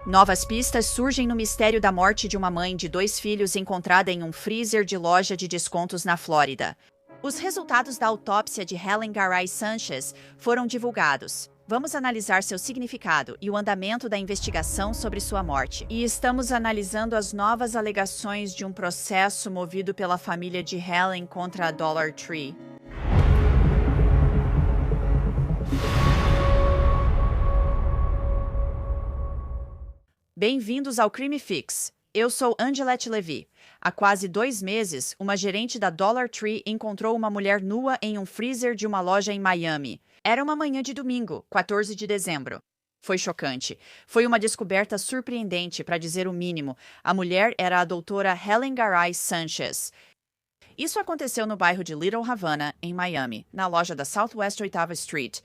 Novas pistas surgem no mistério da morte de uma mãe de 2 filhos encontrada em um freezer de loja de descontos na Flórida. Os resultados da autópsia de Helen Garay Sanchez foram divulgados. Vamos analisar seu significado e o andamento da investigação sobre sua morte. E estamos analisando as novas alegações de um processo movido pela família de Helen contra a Dollar Tree. Bem-vindos ao Crime Fix. Eu sou Angelette Levy. Há quase 2 meses, uma gerente da Dollar Tree encontrou uma mulher nua em um freezer de uma loja em Miami. Era uma manhã de domingo, 14 de dezembro. Foi chocante. Foi uma descoberta surpreendente, para dizer o mínimo. A mulher era a doutora Helen Garay Sanchez. Isso aconteceu no bairro de Little Havana, em Miami, na loja da Southwest 8ª Street.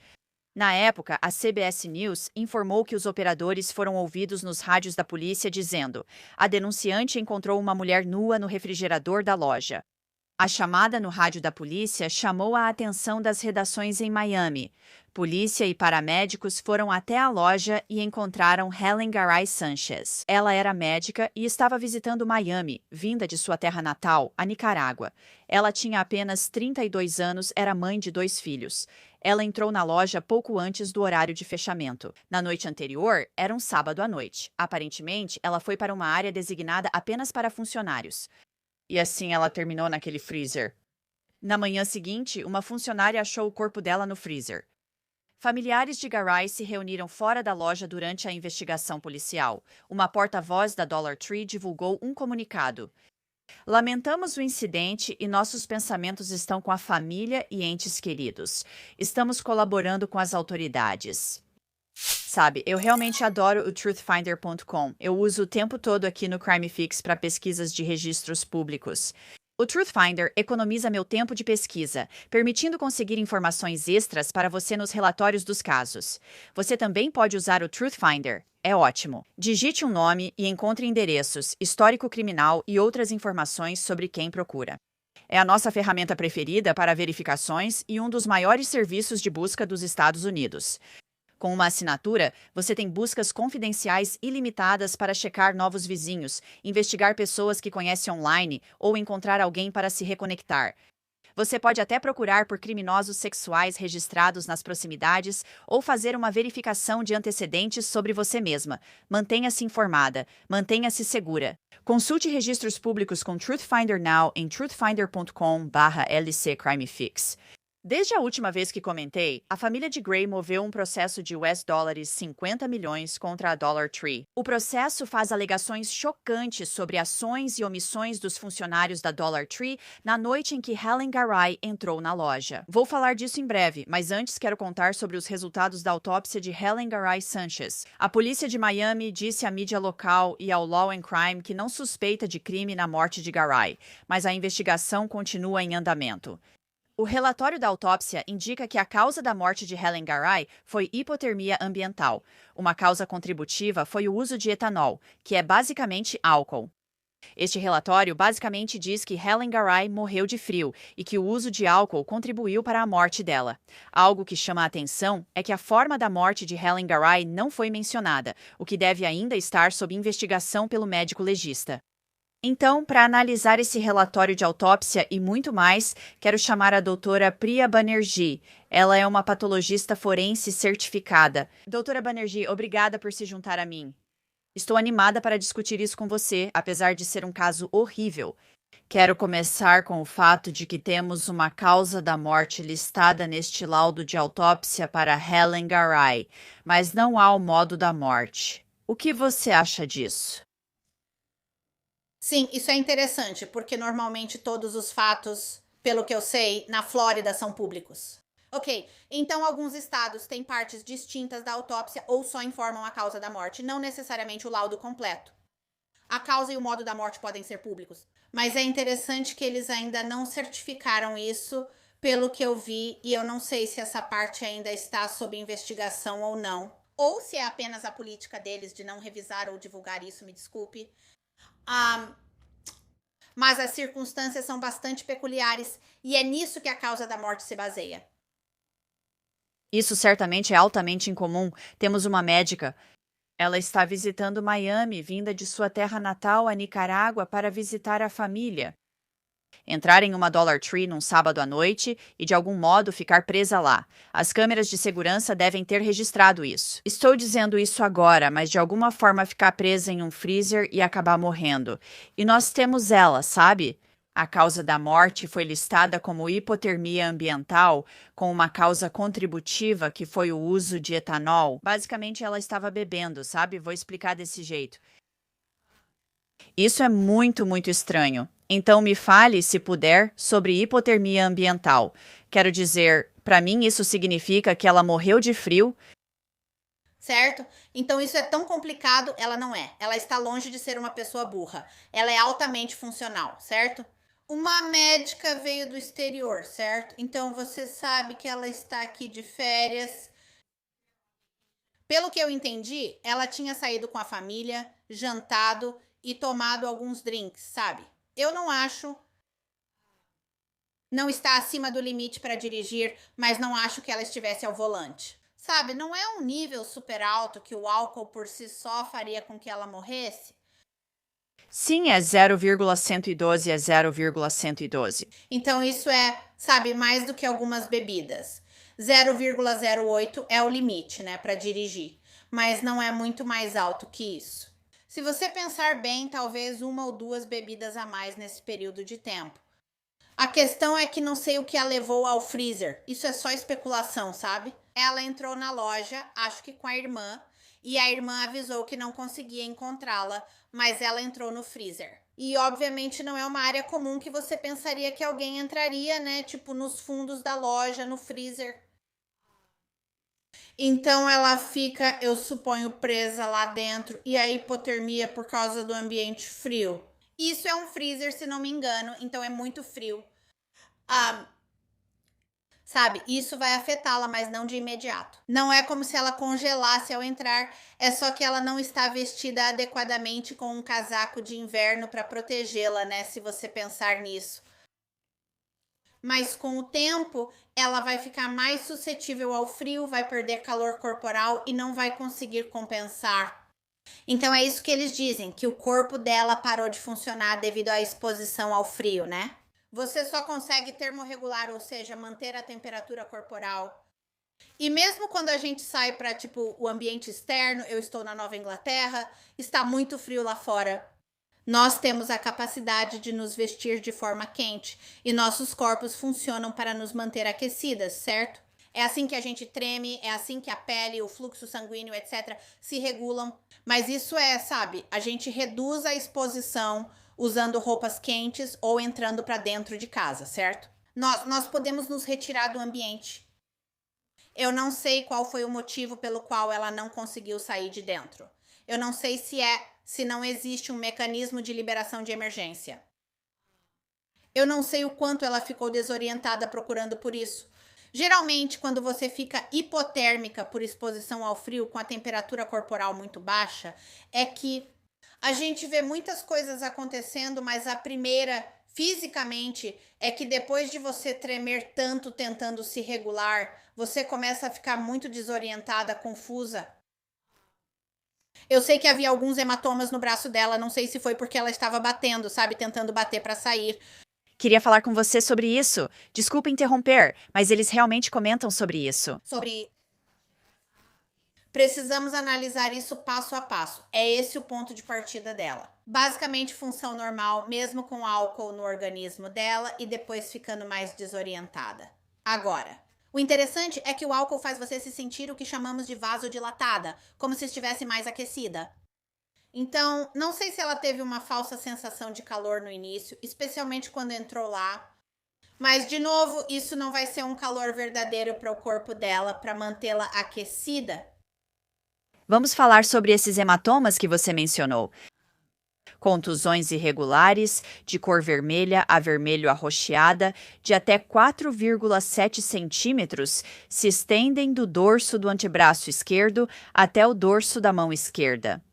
Na época, a CBS News informou que os operadores foram ouvidos nos rádios da polícia dizendo: a denunciante encontrou uma mulher nua no refrigerador da loja. A chamada no rádio da polícia chamou a atenção das redações em Miami. Polícia e paramédicos foram até a loja e encontraram Helen Garay Sanchez. Ela era médica e estava visitando Miami, vinda de sua terra natal, a Nicarágua. Ela tinha apenas 32 anos, era mãe de 2 filhos. Ela entrou na loja pouco antes do horário de fechamento. Na noite anterior, era um sábado à noite. Aparentemente, ela foi para uma área designada apenas para funcionários. E assim ela terminou naquele freezer. Na manhã seguinte, uma funcionária achou o corpo dela no freezer. Familiares de Garay se reuniram fora da loja durante a investigação policial. Uma porta-voz da Dollar Tree divulgou um comunicado. Lamentamos o incidente e nossos pensamentos estão com a família e entes queridos. Estamos colaborando com as autoridades. Sabe, eu realmente adoro o truthfinder.com. Eu uso o tempo todo aqui no Crime Fix para pesquisas de registros públicos. O Truthfinder economiza meu tempo de pesquisa, permitindo conseguir informações extras para você nos relatórios dos casos. Você também pode usar o Truthfinder. É ótimo. Digite um nome e encontre endereços, histórico criminal e outras informações sobre quem procura. É a nossa ferramenta preferida para verificações e um dos maiores serviços de busca dos Estados Unidos. Com uma assinatura, você tem buscas confidenciais ilimitadas para checar novos vizinhos, investigar pessoas que conhece online ou encontrar alguém para se reconectar. Você pode até procurar por criminosos sexuais registrados nas proximidades ou fazer uma verificação de antecedentes sobre você mesma. Mantenha-se informada, mantenha-se segura. Consulte registros públicos com Truthfinder Now em truthfinder.com/LC Crime Fix. Desde a última vez que comentei, a família de Gray moveu um processo de $50 milhões contra a Dollar Tree. O processo faz alegações chocantes sobre ações e omissões dos funcionários da Dollar Tree na noite em que Helen Garay entrou na loja. Vou falar disso em breve, mas antes quero contar sobre os resultados da autópsia de Helen Garay Sanchez. A polícia de Miami disse à mídia local e ao Law and Crime que não suspeita de crime na morte de Garay, mas a investigação continua em andamento. O relatório da autópsia indica que a causa da morte de Helen Garay foi hipotermia ambiental. Uma causa contributiva foi o uso de etanol, que é basicamente álcool. Este relatório basicamente diz que Helen Garay morreu de frio e que o uso de álcool contribuiu para a morte dela. Algo que chama a atenção é que a forma da morte de Helen Garay não foi mencionada, o que deve ainda estar sob investigação pelo médico legista. Então, para analisar esse relatório de autópsia e muito mais, quero chamar a doutora Priya Banerjee. Ela é uma patologista forense certificada. Doutora Banerjee, obrigada por se juntar a mim. Estou animada para discutir isso com você, apesar de ser um caso horrível. Quero começar com o fato de que temos uma causa da morte listada neste laudo de autópsia para Helen Garay, mas não há o modo da morte. O que você acha disso? Sim, isso é interessante, porque normalmente todos os fatos, pelo que eu sei, na Flórida são públicos. Ok, então alguns estados têm partes distintas da autópsia ou só informam a causa da morte, não necessariamente o laudo completo. A causa e o modo da morte podem ser públicos, mas é interessante que eles ainda não certificaram isso, pelo que eu vi, e eu não sei se essa parte ainda está sob investigação ou não. Ou se é apenas a política deles de não revisar ou divulgar isso, me desculpe. Mas as circunstâncias são bastante peculiares e é nisso que a causa da morte se baseia. Isso certamente é altamente incomum. Temos uma médica. Ela está visitando Miami, vinda de sua terra natal, a Nicarágua, para visitar a família. Entrar em uma Dollar Tree num sábado à noite e, de algum modo, ficar presa lá. As câmeras de segurança devem ter registrado isso. Estou dizendo isso agora, mas de alguma forma ficar presa em um freezer e acabar morrendo. E nós temos ela, sabe? A causa da morte foi listada como hipotermia ambiental, com uma causa contributiva que foi o uso de etanol. Basicamente, ela estava bebendo, sabe? Vou explicar desse jeito. Isso é muito, muito estranho. Então, me fale, se puder, sobre hipotermia ambiental. Quero dizer, para mim isso significa que ela morreu de frio. Certo? Então isso é tão complicado, ela não é. Ela está longe de ser uma pessoa burra. Ela é altamente funcional, certo? Uma médica veio do exterior, certo? Então você sabe que ela está aqui de férias. Pelo que eu entendi, ela tinha saído com a família, jantado e tomado alguns drinks, sabe? Eu não acho. Não está acima do limite para dirigir, mas não acho que ela estivesse ao volante. Sabe, não é um nível super alto que o álcool por si só faria com que ela morresse? Sim, é 0,112 é 0,112. Então isso é, sabe, mais do que algumas bebidas. 0,08 é o limite, né, para dirigir, mas não é muito mais alto que isso. Se você pensar bem, talvez uma ou duas bebidas a mais nesse período de tempo. A questão é que não sei o que a levou ao freezer. Isso é só especulação, sabe? Ela entrou na loja, acho que com a irmã, e a irmã avisou que não conseguia encontrá-la, mas ela entrou no freezer. E obviamente não é uma área comum que você pensaria que alguém entraria, né? Tipo nos fundos da loja, no freezer. Então ela fica, eu suponho, presa lá dentro e a hipotermia por causa do ambiente frio. Isso é um freezer, se não me engano, então é muito frio. Sabe, isso vai afetá-la, mas não de imediato. Não é como se ela congelasse ao entrar, é só que ela não está vestida adequadamente com um casaco de inverno para protegê-la, né? Se você pensar nisso. Mas com o tempo, ela vai ficar mais suscetível ao frio, vai perder calor corporal e não vai conseguir compensar. Então é isso que eles dizem, que o corpo dela parou de funcionar devido à exposição ao frio, né? Você só consegue termorregular, ou seja, manter a temperatura corporal. E mesmo quando a gente sai para tipo o ambiente externo, eu estou na Nova Inglaterra, está muito frio lá fora. Nós temos a capacidade de nos vestir de forma quente e nossos corpos funcionam para nos manter aquecidas, certo? É assim que a gente treme, é assim que a pele, o fluxo sanguíneo, etc., se regulam. Mas isso é, sabe, a gente reduz a exposição usando roupas quentes ou entrando para dentro de casa, certo? Nós podemos nos retirar do ambiente. Eu não sei qual foi o motivo pelo qual ela não conseguiu sair de dentro. Eu não sei se não existe um mecanismo de liberação de emergência. Eu não sei o quanto ela ficou desorientada procurando por isso. Geralmente, quando você fica hipotérmica por exposição ao frio com a temperatura corporal muito baixa, é que a gente vê muitas coisas acontecendo, mas a primeira, fisicamente, é que depois de você tremer tanto tentando se regular, você começa a ficar muito desorientada, confusa. Eu sei que havia alguns hematomas no braço dela, não sei se foi porque ela estava batendo, sabe, tentando bater para sair. Queria falar com você sobre isso. Desculpa interromper, mas eles realmente comentam sobre isso. Precisamos analisar isso passo a passo. É esse o ponto de partida dela. Basicamente, função normal, mesmo com álcool no organismo dela e depois ficando mais desorientada. Agora, o interessante é que o álcool faz você se sentir o que chamamos de vasodilatada, como se estivesse mais aquecida. Então, não sei se ela teve uma falsa sensação de calor no início, especialmente quando entrou lá. Mas, de novo, isso não vai ser um calor verdadeiro para o corpo dela, para mantê-la aquecida. Vamos falar sobre esses hematomas que você mencionou. Contusões irregulares, de cor vermelha a vermelho arroxeada, de até 4,7 centímetros, se estendem do dorso do antebraço esquerdo até o dorso da mão esquerda.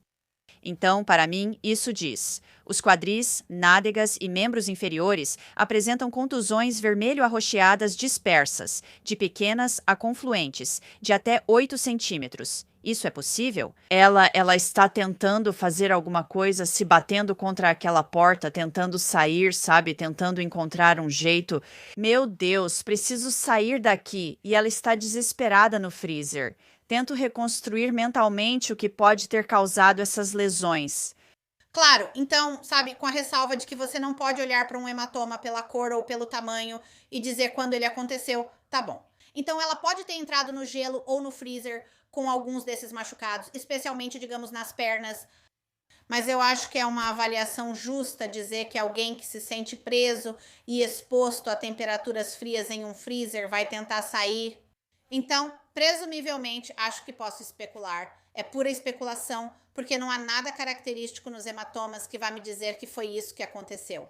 Então, para mim, isso diz: os quadris, nádegas e membros inferiores apresentam contusões vermelho-arroxeadas dispersas, de pequenas a confluentes, de até 8 centímetros. Isso é possível? Ela está tentando fazer alguma coisa, se batendo contra aquela porta, tentando sair, sabe? Tentando encontrar um jeito. Meu Deus, preciso sair daqui. E ela está desesperada no freezer. Tento reconstruir mentalmente o que pode ter causado essas lesões. Claro, então, sabe, com a ressalva de que você não pode olhar para um hematoma pela cor ou pelo tamanho e dizer quando ele aconteceu, tá bom. Então, ela pode ter entrado no gelo ou no freezer com alguns desses machucados, especialmente, digamos, nas pernas. Mas eu acho que é uma avaliação justa dizer que alguém que se sente preso e exposto a temperaturas frias em um freezer vai tentar sair. Então, presumivelmente, acho que posso especular. É pura especulação, porque não há nada característico nos hematomas que vá me dizer que foi isso que aconteceu.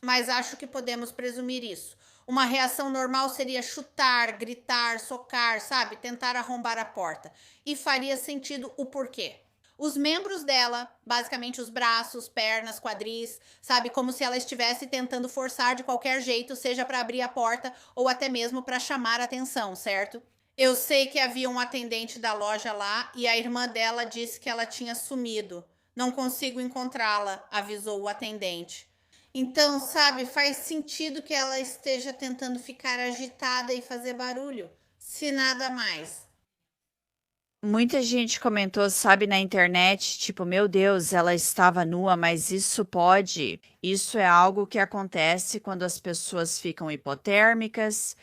Mas acho que podemos presumir isso. Uma reação normal seria chutar, gritar, socar, sabe? Tentar arrombar a porta. E faria sentido o porquê. Os membros dela, basicamente os braços, pernas, quadris, sabe? Como se ela estivesse tentando forçar de qualquer jeito, seja para abrir a porta ou até mesmo para chamar a atenção, certo? Eu sei que havia um atendente da loja lá e a irmã dela disse que ela tinha sumido. Não consigo encontrá-la, avisou o atendente. Então, sabe, faz sentido que ela esteja tentando ficar agitada e fazer barulho, se nada mais. Muita gente comentou, sabe, na internet, tipo, meu Deus, ela estava nua, mas isso pode. Isso é algo que acontece quando as pessoas ficam hipotérmicas.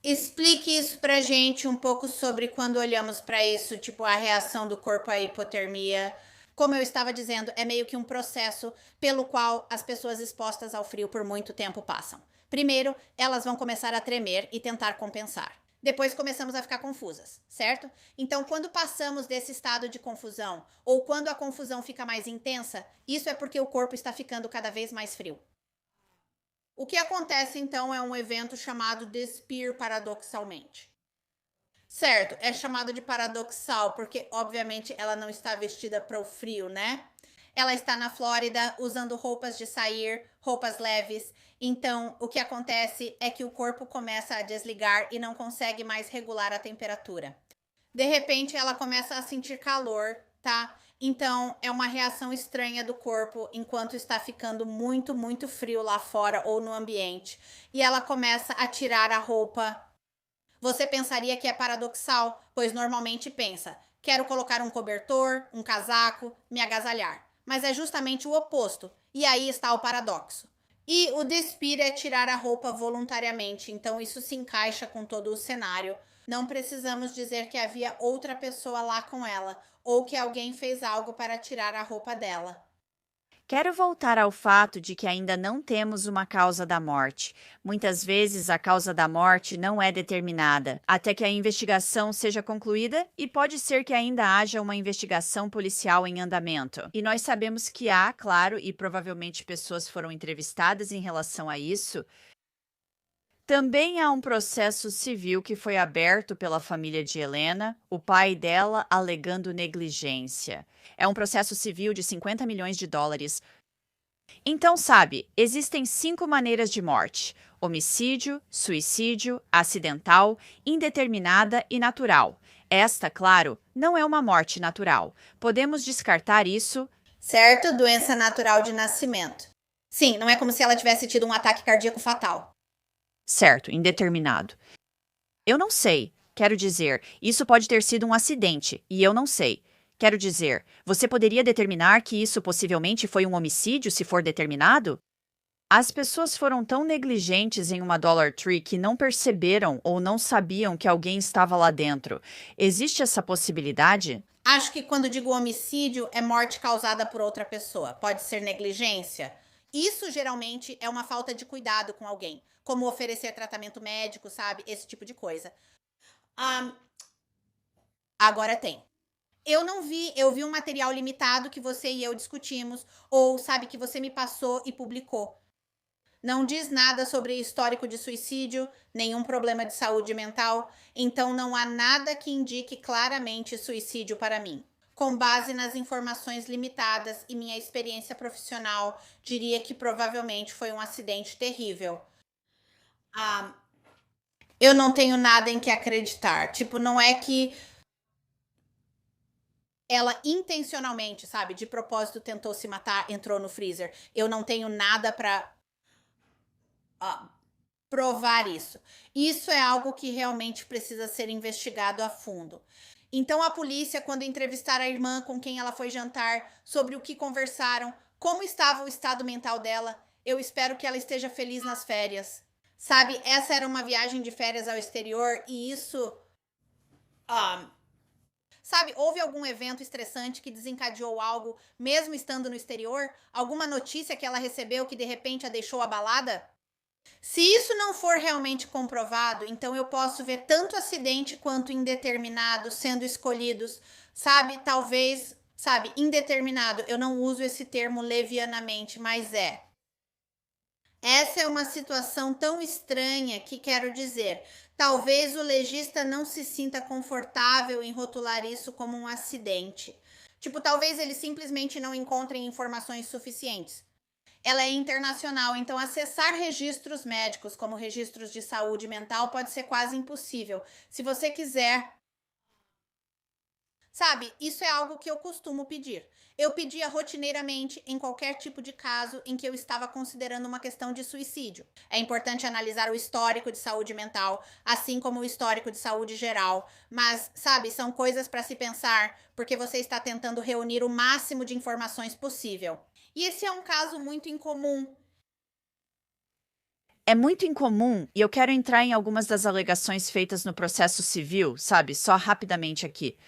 Explique isso pra gente um pouco sobre quando olhamos para isso, tipo a reação do corpo à hipotermia. Como eu estava dizendo, é meio que um processo pelo qual as pessoas expostas ao frio por muito tempo passam. Primeiro, elas vão começar a tremer e tentar compensar. Depois começamos a ficar confusas, certo? Então, quando passamos desse estado de confusão, ou quando a confusão fica mais intensa, isso é porque o corpo está ficando cada vez mais frio. O que acontece então é um evento chamado Despir paradoxalmente. Certo, é chamado de paradoxal porque obviamente ela não está vestida para o frio, né? Ela está na Flórida usando roupas de sair, roupas leves. Então, o que acontece é que o corpo começa a desligar e não consegue mais regular a temperatura. De repente, ela começa a sentir calor, tá? Então, é uma reação estranha do corpo enquanto está ficando muito, muito frio lá fora ou no ambiente. E ela começa a tirar a roupa. Você pensaria que é paradoxal, pois normalmente pensa: quero colocar um cobertor, um casaco, me agasalhar. Mas é justamente o oposto. E aí está o paradoxo. E o despir é tirar a roupa voluntariamente, então isso se encaixa com todo o cenário. Não precisamos dizer que havia outra pessoa lá com ela, ou que alguém fez algo para tirar a roupa dela. Quero voltar ao fato de que ainda não temos uma causa da morte. Muitas vezes a causa da morte não é determinada, até que a investigação seja concluída e pode ser que ainda haja uma investigação policial em andamento. E nós sabemos que há, claro, e provavelmente pessoas foram entrevistadas em relação a isso. Também há um processo civil que foi aberto pela família de Helena, o pai dela alegando negligência. É um processo civil de 50 milhões de dólares. Então, sabe, existem 5 maneiras de morte: homicídio, suicídio, acidental, indeterminada e natural. Esta, claro, não é uma morte natural. Podemos descartar isso. Certo? Doença natural de nascimento. Sim, não é como se ela tivesse tido um ataque cardíaco fatal. Certo, indeterminado. Eu não sei. Quero dizer, isso pode ter sido um acidente, e eu não sei. Quero dizer, você poderia determinar que isso possivelmente foi um homicídio se for determinado? As pessoas foram tão negligentes em uma Dollar Tree que não perceberam ou não sabiam que alguém estava lá dentro. Existe essa possibilidade? Acho que quando digo homicídio, é morte causada por outra pessoa. Pode ser negligência. Isso geralmente é uma falta de cuidado com alguém, como oferecer tratamento médico, sabe? Esse tipo de coisa. Ah, agora tem. Eu vi um material limitado que você e eu discutimos, ou sabe que você me passou e publicou. Não diz nada sobre histórico de suicídio, nenhum problema de saúde mental, então não há nada que indique claramente suicídio para mim. com base nas informações limitadas e minha experiência profissional, diria que provavelmente foi um acidente terrível. Eu não tenho nada em que acreditar. Tipo, não é que ela intencionalmente, sabe, de propósito tentou se matar, entrou no freezer. Eu não tenho nada pra provar isso. Isso é algo que realmente precisa ser investigado a fundo. Então a polícia, quando entrevistar a irmã com quem ela foi jantar, sobre o que conversaram, como estava o estado mental dela, eu espero que ela esteja feliz nas férias. Sabe, essa era uma viagem de férias ao exterior e isso... sabe, houve algum evento estressante que desencadeou algo, mesmo estando no exterior? Alguma notícia que ela recebeu que de repente a deixou abalada? Se isso não for realmente comprovado, então eu posso ver tanto acidente quanto indeterminado sendo escolhidos, sabe? Talvez, sabe, indeterminado. Eu não uso esse termo levianamente, mas é. Essa é uma situação tão estranha que quero dizer, talvez o legista não se sinta confortável em rotular isso como um acidente. Tipo, talvez eles simplesmente não encontrem informações suficientes. Ela é internacional, então acessar registros médicos, como registros de saúde mental, pode ser quase impossível. Se você quiser... Sabe, isso é algo que eu costumo pedir. Eu pedia rotineiramente em qualquer tipo de caso em que eu estava considerando uma questão de suicídio. É importante analisar o histórico de saúde mental, assim como o histórico de saúde geral. Mas, sabe, são coisas para se pensar, porque você está tentando reunir o máximo de informações possível. E esse é um caso muito incomum. É muito incomum e eu quero entrar em algumas das alegações feitas no processo civil, sabe? Só rapidamente aqui.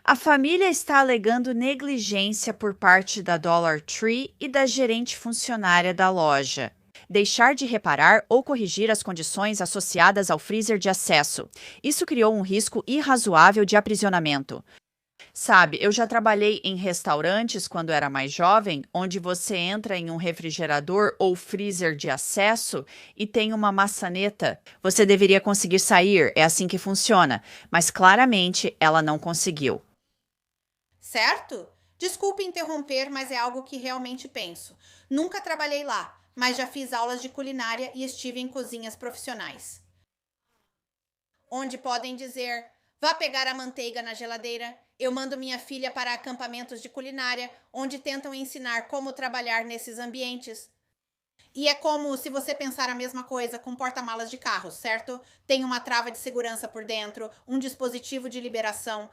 A família está alegando negligência por parte da Dollar Tree e da gerente funcionária da loja. Deixar de reparar ou corrigir as condições associadas ao freezer de acesso. Isso criou um risco irrazoável de aprisionamento. Sabe, eu já trabalhei em restaurantes quando era mais jovem, onde você entra em um refrigerador ou freezer de acesso e tem uma maçaneta. Você deveria conseguir sair, é assim que funciona, mas claramente ela não conseguiu. Certo? Desculpe interromper, mas é algo que realmente penso. Nunca trabalhei lá, mas já fiz aulas de culinária e estive em cozinhas profissionais, onde podem dizer: vá pegar a manteiga na geladeira. Eu mando minha filha para acampamentos de culinária, onde tentam ensinar como trabalhar nesses ambientes. E é como se você pensar a mesma coisa com porta-malas de carros, certo? Tem uma trava de segurança por dentro, um dispositivo de liberação.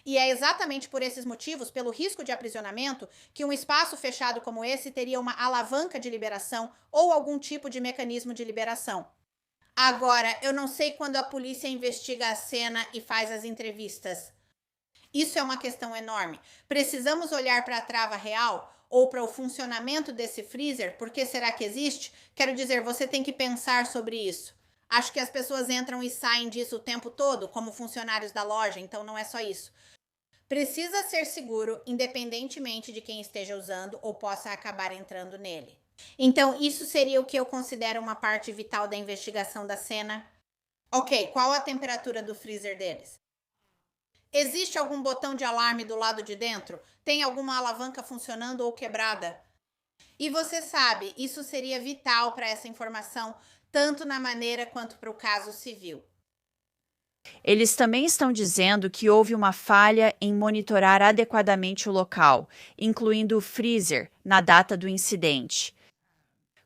E é exatamente por esses motivos, pelo risco de aprisionamento, que um espaço fechado como esse teria uma alavanca de liberação ou algum tipo de mecanismo de liberação. Agora, eu não sei quando a polícia investiga a cena e faz as entrevistas. Isso é uma questão enorme. Precisamos olhar para a trava real ou para o funcionamento desse freezer? Por que será que existe? Quero dizer, você tem que pensar sobre isso. Acho que as pessoas entram e saem disso o tempo todo, como funcionários da loja, então não é só isso. Precisa ser seguro, independentemente de quem esteja usando ou possa acabar entrando nele. Então, isso seria o que eu considero uma parte vital da investigação da cena. Ok, qual a temperatura do freezer deles? Existe algum botão de alarme do lado de dentro? Tem alguma alavanca funcionando ou quebrada? E você sabe, isso seria vital para essa informação, tanto na maneira quanto para o caso civil. Eles também estão dizendo que houve uma falha em monitorar adequadamente o local, incluindo o freezer, na data do incidente.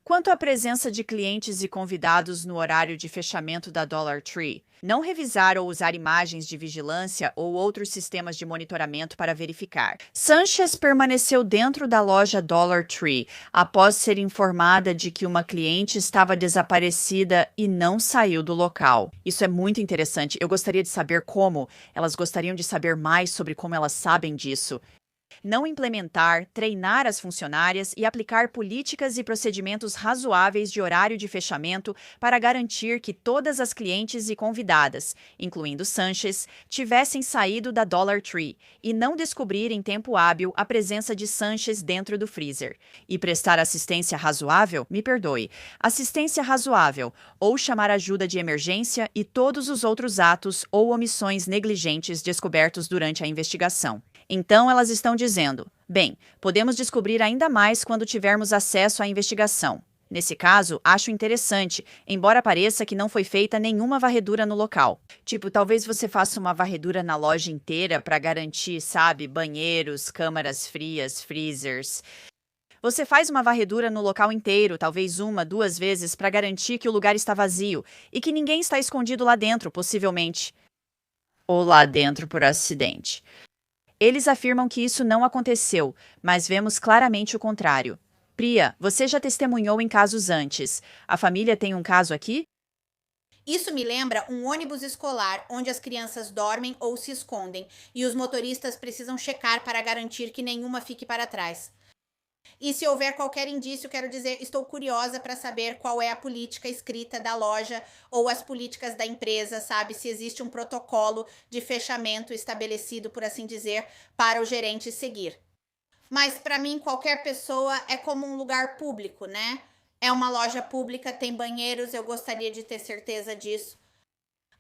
Quanto à presença de clientes e convidados no horário de fechamento da Dollar Tree, não revisar ou usar imagens de vigilância ou outros sistemas de monitoramento para verificar. Sanchez permaneceu dentro da loja Dollar Tree após ser informada de que uma cliente estava desaparecida e não saiu do local. Isso é muito interessante. Eu gostaria de saber como. Elas gostariam de saber mais sobre como elas sabem disso. Não implementar, treinar as funcionárias e aplicar políticas e procedimentos razoáveis de horário de fechamento para garantir que todas as clientes e convidadas, incluindo Sanchez, tivessem saído da Dollar Tree e não descobrir em tempo hábil a presença de Sanchez dentro do freezer. E prestar assistência razoável, me perdoe, assistência razoável, ou chamar ajuda de emergência e todos os outros atos ou omissões negligentes descobertos durante a investigação. Então, elas estão dizendo: bem, podemos descobrir ainda mais quando tivermos acesso à investigação. Nesse caso, acho interessante, embora pareça que não foi feita nenhuma varredura no local. Tipo, talvez você faça uma varredura na loja inteira para garantir, sabe, banheiros, câmaras frias, freezers. Você faz uma varredura no local inteiro, talvez 1, 2 vezes, para garantir que o lugar está vazio e que ninguém está escondido lá dentro, possivelmente. Ou lá dentro por acidente. Eles afirmam que isso não aconteceu, mas vemos claramente o contrário. Priya, você já testemunhou em casos antes. A família tem um caso aqui? Isso me lembra um ônibus escolar onde as crianças dormem ou se escondem e os motoristas precisam checar para garantir que nenhuma fique para trás. E se houver qualquer indício, quero dizer, estou curiosa para saber qual é a política escrita da loja ou as políticas da empresa, sabe? Se existe um protocolo de fechamento estabelecido, por assim dizer, para o gerente seguir. Mas para mim, qualquer pessoa é como um lugar público, né? É uma loja pública, tem banheiros, eu gostaria de ter certeza disso.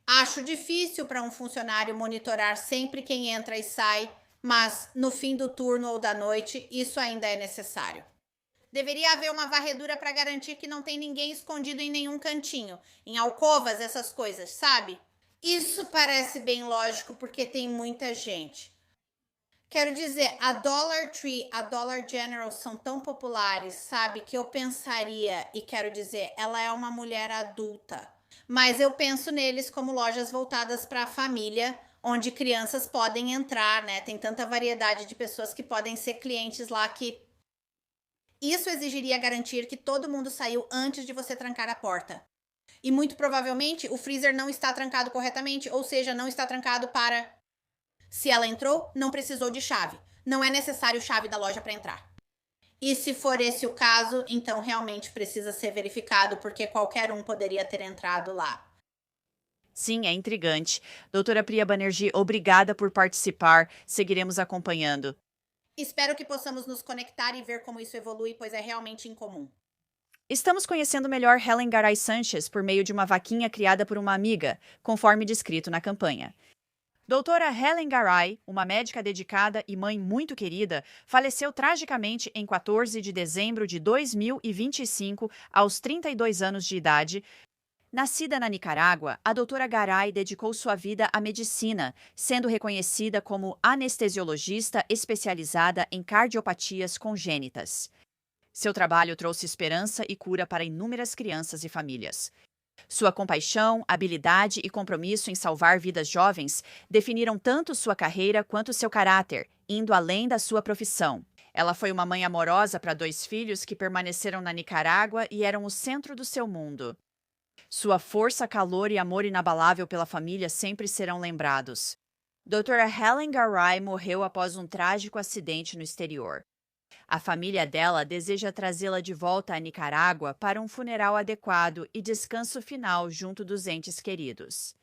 Acho difícil para um funcionário monitorar sempre quem entra e sai, mas no fim do turno ou da noite, isso ainda é necessário. Deveria haver uma varredura para garantir que não tem ninguém escondido em nenhum cantinho, em alcovas, essas coisas, sabe? Isso parece bem lógico porque tem muita gente. Quero dizer, a Dollar Tree, a Dollar General são tão populares, sabe, que eu pensaria, e quero dizer, ela é uma mulher adulta, mas eu penso neles como lojas voltadas para a família, onde crianças podem entrar, né? Tem tanta variedade de pessoas que podem ser clientes lá que isso exigiria garantir que todo mundo saiu antes de você trancar a porta. E muito provavelmente o freezer não está trancado corretamente, ou seja, não está trancado para... Se ela entrou, não precisou de chave. Não é necessário chave da loja para entrar. E se for esse o caso, então realmente precisa ser verificado, porque qualquer um poderia ter entrado lá. Sim, é intrigante. Doutora Priya Banerjee, obrigada por participar. Seguiremos acompanhando. Espero que possamos nos conectar e ver como isso evolui, pois é realmente incomum. Estamos conhecendo melhor Helen Garay Sanchez por meio de uma vaquinha criada por uma amiga, conforme descrito na campanha. Doutora Helen Garay, uma médica dedicada e mãe muito querida, faleceu tragicamente em 14 de dezembro de 2025, aos 32 anos de idade. Nascida na Nicarágua, a doutora Garay dedicou sua vida à medicina, sendo reconhecida como anestesiologista especializada em cardiopatias congênitas. Seu trabalho trouxe esperança e cura para inúmeras crianças e famílias. Sua compaixão, habilidade e compromisso em salvar vidas jovens definiram tanto sua carreira quanto seu caráter, indo além da sua profissão. Ela foi uma mãe amorosa para 2 filhos que permaneceram na Nicarágua e eram o centro do seu mundo. Sua força, calor e amor inabalável pela família sempre serão lembrados. Doutora Helen Garay morreu após um trágico acidente no exterior. A família dela deseja trazê-la de volta à Nicarágua para um funeral adequado e descanso final junto dos entes queridos.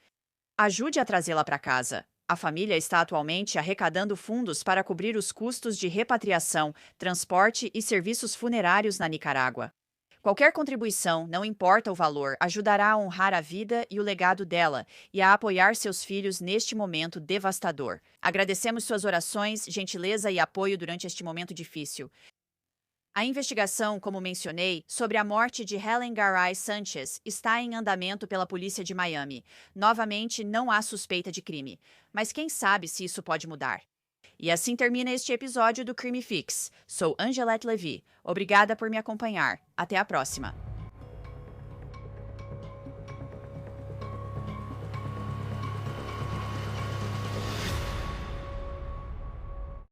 Ajude a trazê-la para casa. A família está atualmente arrecadando fundos para cobrir os custos de repatriação, transporte e serviços funerários na Nicarágua. Qualquer contribuição, não importa o valor, ajudará a honrar a vida e o legado dela e a apoiar seus filhos neste momento devastador. Agradecemos suas orações, gentileza e apoio durante este momento difícil. A investigação, como mencionei, sobre a morte de Helen Garay Sanchez está em andamento pela polícia de Miami. Novamente, não há suspeita de crime, mas quem sabe se isso pode mudar. E assim termina este episódio do Crime Fix. Sou Angelette Levy. Obrigada por me acompanhar. Até a próxima.